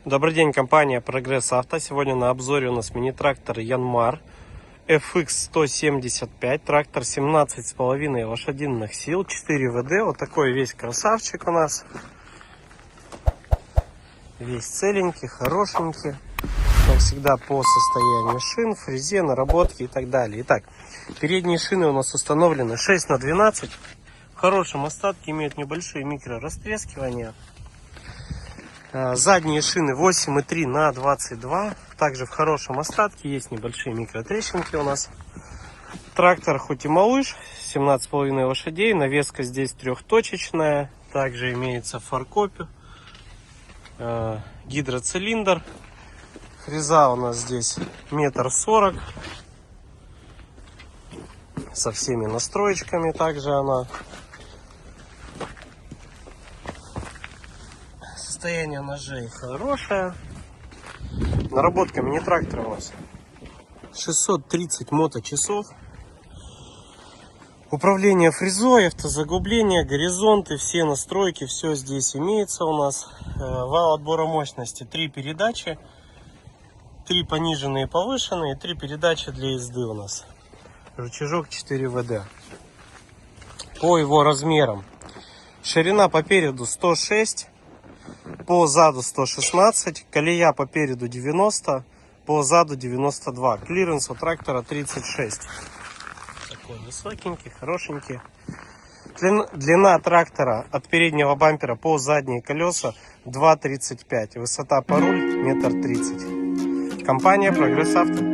Добрый день, компания Прогресс Авто. Сегодня на обзоре у нас мини-трактор Янмар FX 175. Трактор 17,5 лошадиных сил, 4 ВД. Вот такой весь красавчик у нас. Весь целенький, хорошенький. Как всегда по состоянию шин, фрезе, наработки и так далее. Итак, передние шины у нас установлены 6х12. В хорошем остатке, имеют небольшие микрорастрескивания. Задние шины 8,3 на 22. Также в хорошем остатке, есть небольшие микротрещинки у нас. Трактор хоть и малыш, 17,5 лошадей. Навеска здесь трехточечная. Также имеется фаркоп, гидроцилиндр. Фреза у нас здесь 1,40 м. Со всеми настроечками также она. Состояние ножей хорошее. Наработка мини-трактора у нас 630 моточасов. Управление фрезой, автозаглубление, горизонты, все настройки, все здесь имеется у нас. Вал отбора мощности 3 передачи, 3 пониженные и повышенные, 3 передачи для езды у нас. Рычажок 4 ВД. По его размерам: ширина по переду 106, по заду 116, колея по переду 90, по заду 92. Клиренс у трактора 36. Такой высокенький, хорошенький. Длина трактора от переднего бампера по задние колеса 2,35. Высота по руль 1,30 м. Компания Прогресс Авто.